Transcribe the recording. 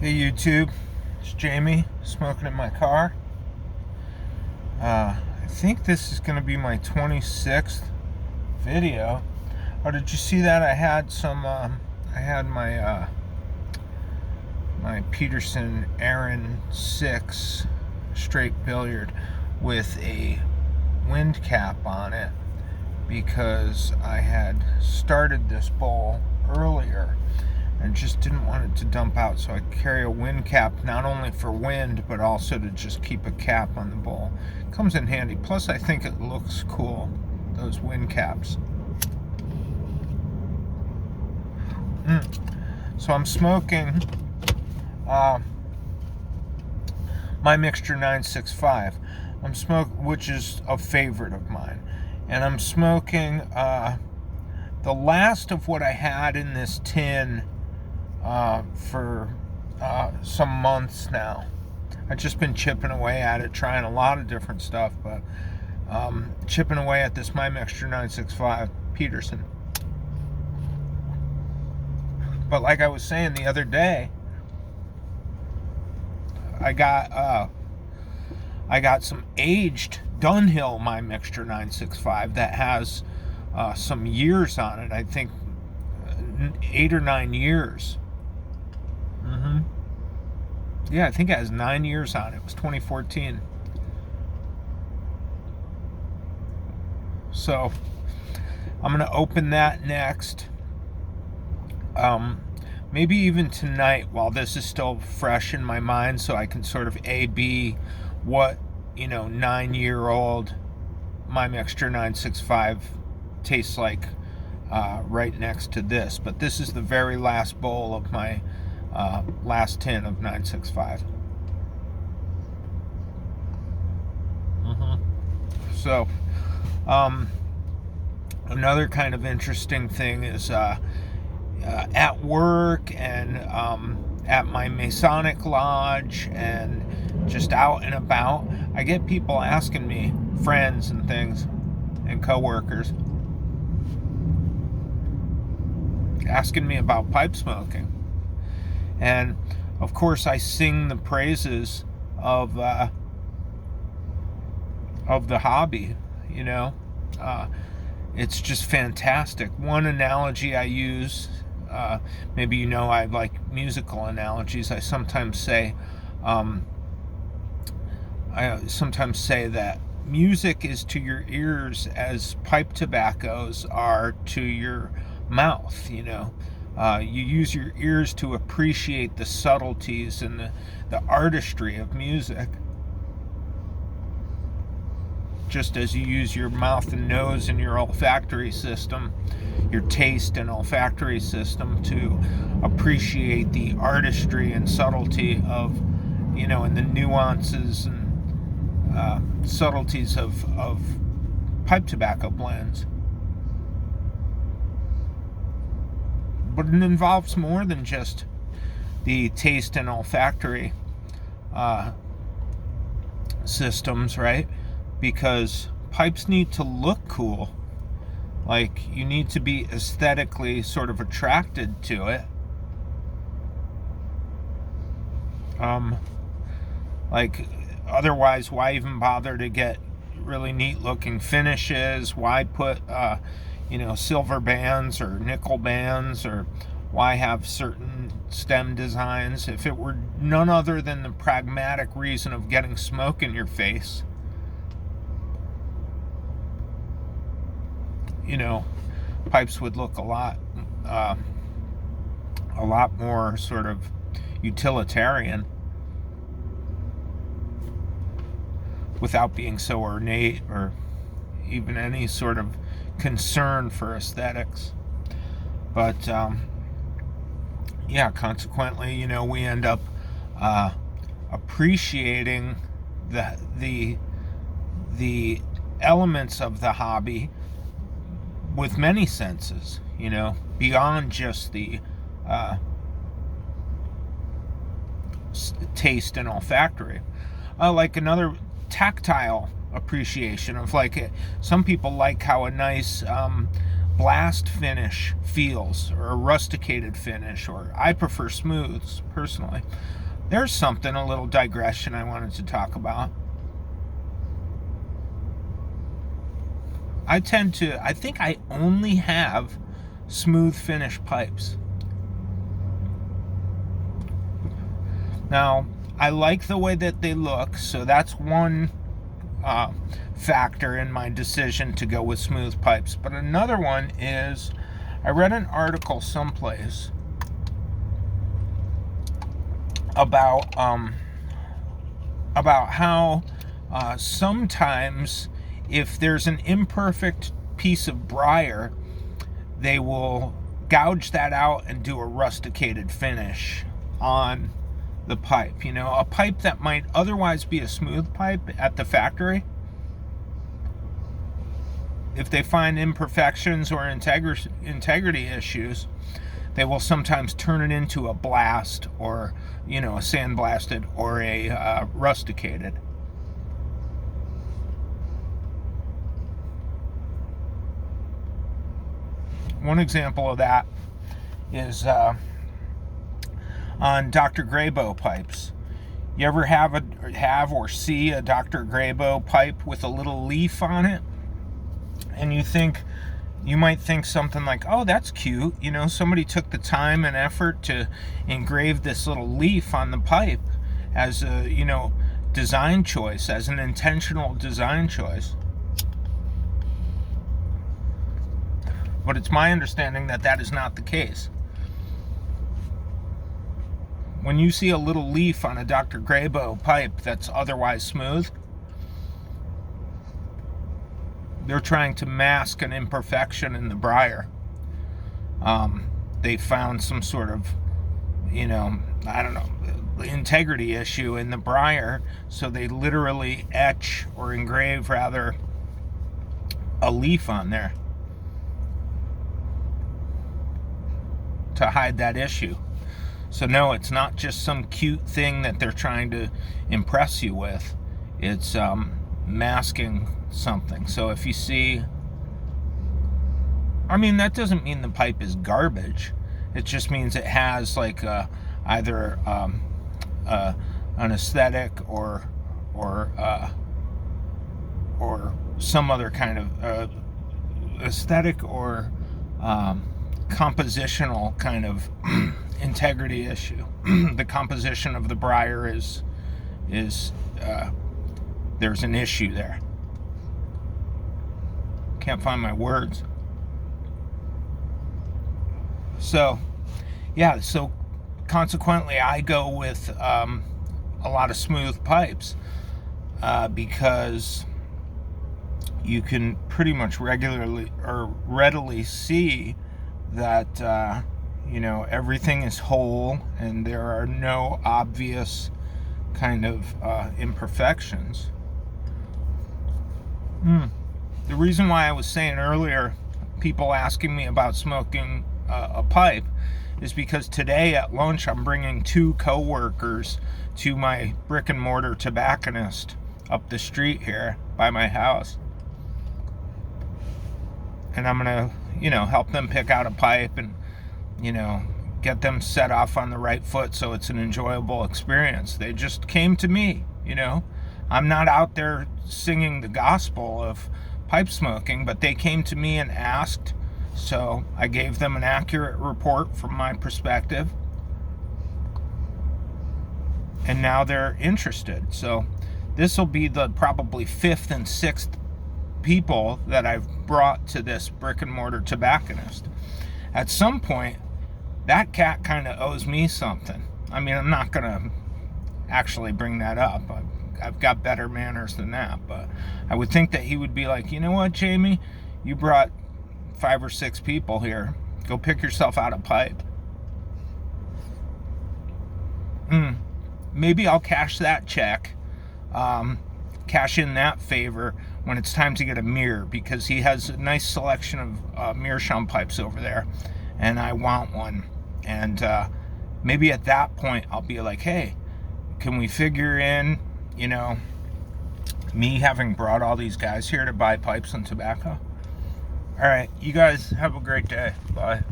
Hey YouTube, it's Jamie, smoking in my car. I think this is going to be my 26th video. Oh, did you see that? I had my Peterson Aran 6 straight billiard with a wind cap on it because I had started this bowl earlier and just didn't want it to dump out, so I carry a wind cap not only for wind but also to just keep a cap on the bowl. Comes in handy. Plus I think it looks cool, those wind caps. So I'm smoking My Mixture 965. Which is a favorite of mine, and I'm smoking the last of what I had in this tin for some months now. I've just been chipping away at it, trying a lot of different stuff, but chipping away at this My Mixture 965 Peterson. But like I was saying the other day, I got some aged Dunhill My Mixture 965 that has some years on it. I think 8 or 9 years. Yeah, I think it has 9 years on it. It was 2014. So I'm gonna open that next. Maybe even tonight while this is still fresh in my mind, so I can sort of A/B what 9-year-old My Mixture 965 tastes like right next to this. But this is the very last bowl of my last tin of 965. So another kind of interesting thing is at work and at my Masonic lodge and just out and about, I get people asking me, friends and things and co-workers, asking me about pipe smoking. And of course I sing the praises of the hobby. It's just fantastic. One analogy I use, maybe I like musical analogies. I sometimes say that music is to your ears as pipe tobaccos are to your mouth. You use your ears to appreciate the subtleties and the artistry of music, just as you use your mouth and nose and your olfactory system, your taste and olfactory system, to appreciate the artistry and subtlety of, and the nuances and subtleties of pipe tobacco blends. But it involves more than just the taste and olfactory systems, right? Because pipes need to look cool. Like, you need to be aesthetically sort of attracted to it. Otherwise, why even bother to get really neat looking finishes? Why put silver bands or nickel bands, or why have certain stem designs if it were none other than the pragmatic reason of getting smoke in your face? Pipes would look a lot more sort of utilitarian without being so ornate or even any sort of concern for aesthetics. But consequently, we end up appreciating the elements of the hobby with many senses, beyond just the taste and olfactory. Like another tactile appreciation of, like, some people like how a nice blast finish feels, or a rusticated finish, or I prefer smooths personally. There's something, a little digression I wanted to talk about. I think I only have smooth finish pipes. Now, I like the way that they look, so that's one factor in my decision to go with smooth pipes. But another one is, I read an article someplace about how sometimes if there's an imperfect piece of briar, they will gouge that out and do a rusticated finish on the pipe. You know, a pipe that might otherwise be a smooth pipe at the factory, if they find imperfections or integrity issues, they will sometimes turn it into a blast, or, you know, a sandblasted, or a rusticated. One example of that is on Dr. Graybo pipes. You ever have or see a Dr. Graybo pipe with a little leaf on it? And you might think something like, oh, that's cute. You know, somebody took the time and effort to engrave this little leaf on the pipe as a, you know, design choice, as an intentional design choice. But it's my understanding that that is not the case. When you see a little leaf on a Dr. Graybo pipe that's otherwise smooth, they're trying to mask an imperfection in the briar. They found some sort of, you know, I don't know, integrity issue in the briar, so they literally etch, or engrave rather, a leaf on there to hide that issue. So no, it's not just some cute thing that they're trying to impress you with. It's masking something. So if you see, I mean, that doesn't mean the pipe is garbage. It just means it has like either an aesthetic or some other kind of aesthetic or compositional kind of integrity issue. The composition of the briar is there's an issue there. Can't find my words. So yeah, so consequently I go with a lot of smooth pipes because you can pretty much regularly or readily see that you know, everything is whole and there are no obvious kind of imperfections. The reason why I was saying earlier, people asking me about smoking a pipe, is because today at lunch I'm bringing 2 co-workers to my brick and mortar tobacconist up the street here by my house. And I'm gonna, you know, help them pick out a pipe and, you know, get them set off on the right foot so it's an enjoyable experience. They just came to me, you know. I'm not out there singing the gospel of pipe smoking, but they came to me and asked, so I gave them an accurate report from my perspective, and now they're interested. So this will be the probably 5th and 6th people that I've brought to this brick and mortar tobacconist. At some point, that cat kind of owes me something. I mean, I'm not gonna actually bring that up. I've got better manners than that, but I would think that he would be like, you know what, Jamie, you brought 5 or 6 people here. Go pick yourself out a pipe. Maybe I'll cash that check, cash in that favor when it's time to get a mirror, because he has a nice selection of meerschaum pipes over there, and I want one. And maybe at that point I'll be like, hey, can we figure in, you know, me having brought all these guys here to buy pipes and tobacco? Alright, you guys have a great day. Bye.